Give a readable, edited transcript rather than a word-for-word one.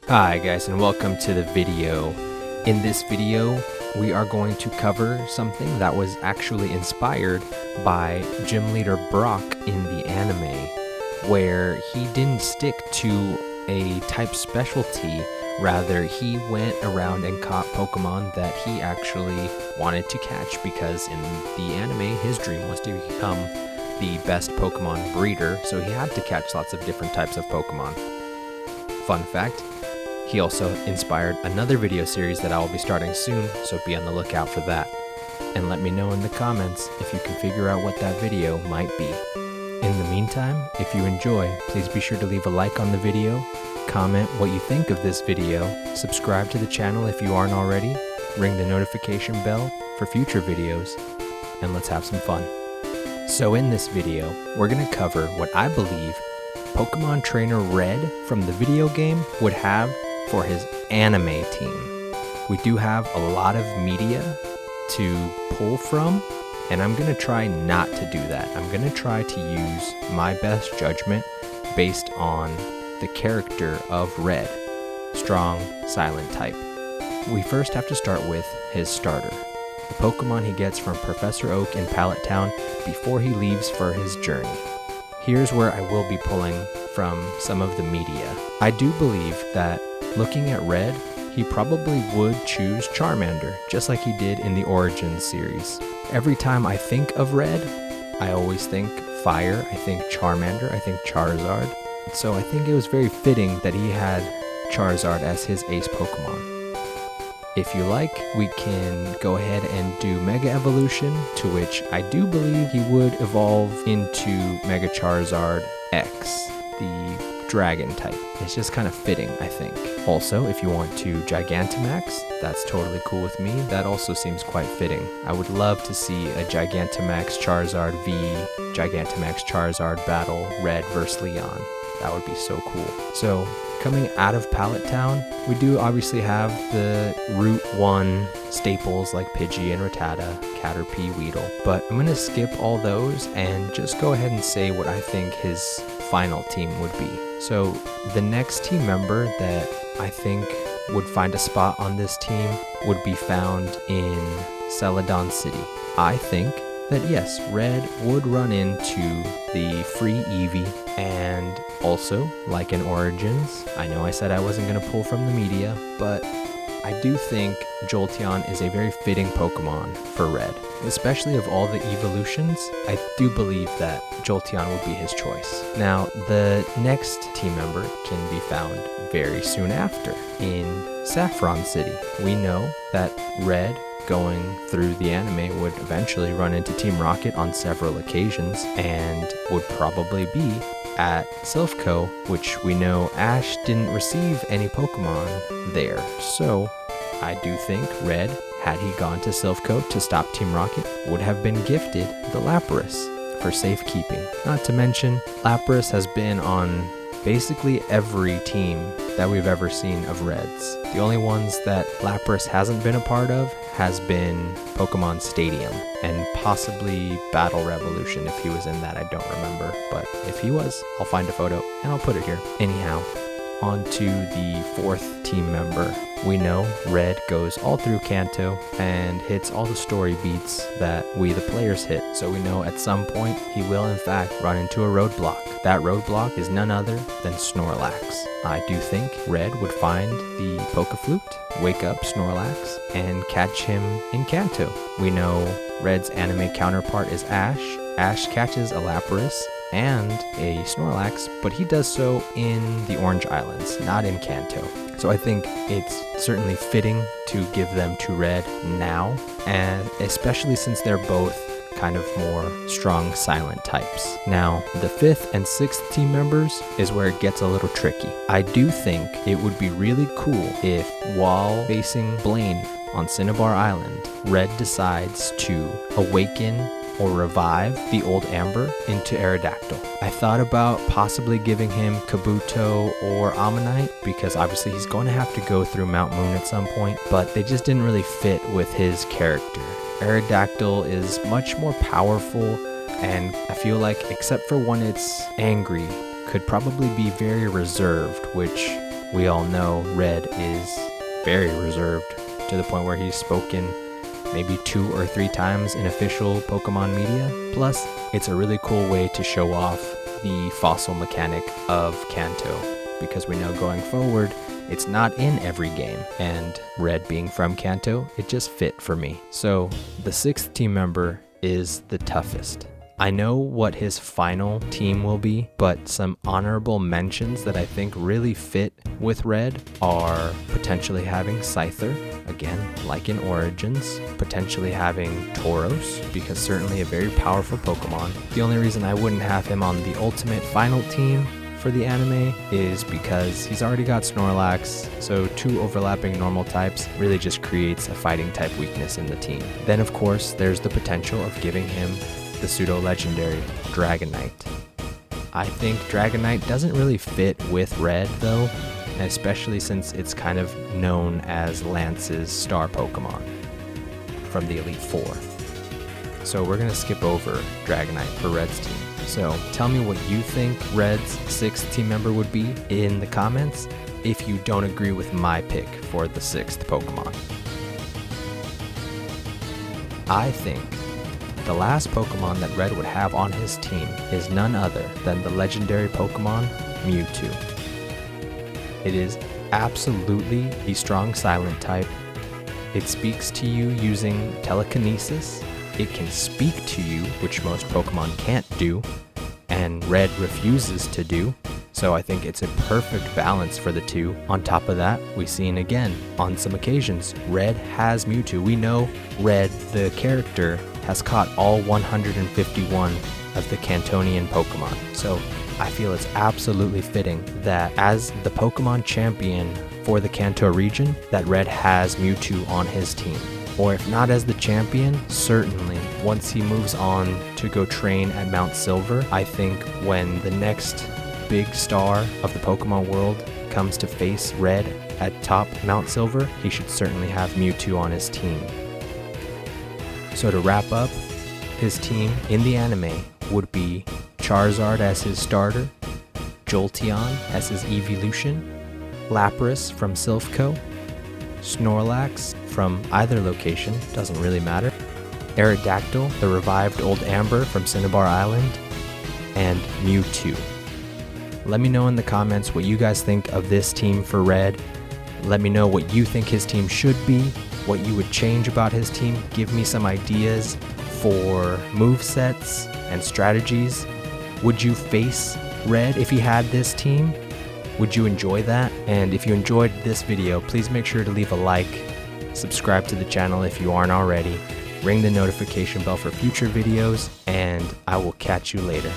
Hi guys, and welcome to the video. In this video, we are going to cover something that was actually inspired by Gym Leader Brock in the anime, where he didn't stick to a type specialty. Rather, he went around and caught Pokemon that he actually wanted to catch, because in the anime, his dream was to become the best Pokemon breeder, so he had to catch lots of different types of Pokemon. Fun fact, he also inspired another video series that I will be starting soon, so be on the lookout for that. And let me know in the comments if you can figure out what that video might be. In the meantime, if you enjoy, please be sure to leave a like on the video, comment what you think of this video, subscribe to the channel if you aren't already, ring the notification bell for future videos, and let's have some fun. So in this video, we're going to cover what I believe Pokemon Trainer Red from the video game would have for his anime team. We do have a lot of media to pull from, and I'm going to try not to do that. I'm going to try to use my best judgment based on the character of Red, strong, silent type. We first have to start with his starter, the Pokemon he gets from Professor Oak in Pallet Town before he leaves for his journey. Here's where I will be pulling from some of the media. I do believe that looking at Red, he probably would choose Charmander, just like he did in the Origins series. Every time I think of Red, I always think Fire, I think Charmander, I think Charizard. So I think it was very fitting that he had Charizard as his ace Pokemon. If you like, we can go ahead and do Mega Evolution, to which I do believe he would evolve into Mega Charizard X, the dragon type. It's just kind of fitting, I think. Also, if you want to Gigantamax, that's totally cool with me. That also seems quite fitting. I would love to see a Gigantamax Charizard v Gigantamax Charizard battle, Red versus Leon. That would be so cool. So, coming out of Pallet Town, we do obviously have the Route 1 staples like Pidgey and Rattata, Caterpie, Weedle, but I'm going to skip all those and just go ahead and say what I think his final team would be. So the next team member that I think would find a spot on this team would be found in Celadon City. I think that yes, Red would run into the free Eevee, and also, like in Origins, I know I said I wasn't going to pull from the media, but I do think Jolteon is a very fitting Pokemon for Red. Especially of all the evolutions, I do believe that Jolteon would be his choice. Now, the next team member can be found very soon after in Saffron City. We know that Red, going through the anime, would eventually run into Team Rocket on several occasions and would probably be at Silph Co, which we know Ash didn't receive any Pokemon there. So I do think Red, had he gone to Silph Co to stop Team Rocket, would have been gifted the Lapras for safekeeping. Not to mention, Lapras has been on basically every team that we've ever seen of Reds. The only ones that Lapras hasn't been a part of has been Pokemon Stadium and possibly Battle Revolution. If he was in that, I don't remember, but if he was, I'll find a photo and I'll put it here. Anyhow, on to the fourth team member. We know Red goes all through Kanto and hits all the story beats that we the players hit, so we know at some point he will in fact run into a roadblock. That roadblock is none other than Snorlax. I do think Red would find the Pokeflute, wake up Snorlax, and catch him in Kanto. We know Red's anime counterpart is Ash. Ash catches a Lapras and a Snorlax, but he does so in the Orange Islands, not in Kanto. So I think it's certainly fitting to give them to Red now, and especially since they're both kind of more strong silent types. Now, the fifth and sixth team members is where it gets a little tricky. I do think it would be really cool if, while facing Blaine on Cinnabar Island, Red decides to awaken or revive the old Amber into Aerodactyl. I thought about possibly giving him Kabuto or Ammonite, because obviously he's going to have to go through Mount Moon at some point, but they just didn't really fit with his character. Aerodactyl is much more powerful, and I feel like, except for when it's angry, could probably be very reserved, which We all know Red is very reserved, to the point where he's spoken maybe 2 or 3 times in official Pokemon media. Plus, it's a really cool way to show off the fossil mechanic of Kanto, because we know going forward, it's not in every game, and Red being from Kanto, it just fit for me. So, the 6th team member is the toughest. I know what his final team will be, but some honorable mentions that I think really fit with Red are potentially having Scyther, again, like in Origins, potentially having Tauros, because certainly a very powerful Pokemon. The only reason I wouldn't have him on the ultimate final team for the anime is because he's already got Snorlax, so 2 overlapping normal types really just creates a fighting type weakness in the team. Then of course, there's the potential of giving him the pseudo-legendary Dragonite. I think Dragonite doesn't really fit with Red though, especially since it's kind of known as Lance's star Pokemon from the Elite Four. So we're going to skip over Dragonite for Red's team. So tell me what you think Red's 6th team member would be in the comments if you don't agree with my pick for the 6th Pokemon. I think the last Pokemon that Red would have on his team is none other than the legendary Pokemon Mewtwo. It is absolutely a strong silent type. It speaks to you using telekinesis. It can speak to you, which most Pokemon can't do, and Red refuses to do. So I think it's a perfect balance for the two. On top of that, we've seen again, on some occasions, Red has Mewtwo. We know Red, the character, has caught all 151 of the Kantonian Pokemon. So I feel it's absolutely fitting that as the Pokemon champion for the Kanto region, that Red has Mewtwo on his team. Or if not as the champion, certainly once he moves on to go train at Mount Silver, I think when the next big star of the Pokemon world comes to face Red at top Mount Silver, he should certainly have Mewtwo on his team. So to wrap up, his team in the anime would be Charizard as his starter, Jolteon as his evolution, Lapras from Silph Co, Snorlax from either location, doesn't really matter, Aerodactyl, the revived Old Amber from Cinnabar Island, and Mewtwo. Let me know in the comments what you guys think of this team for Red. Let me know what you think his team should be, what you would change about his team. Give me some ideas for movesets and strategies. Would you face Red if he had this team? Would you enjoy that? And if you enjoyed this video, please make sure to leave a like, subscribe to the channel if you aren't already, ring the notification bell for future videos, and I will catch you later.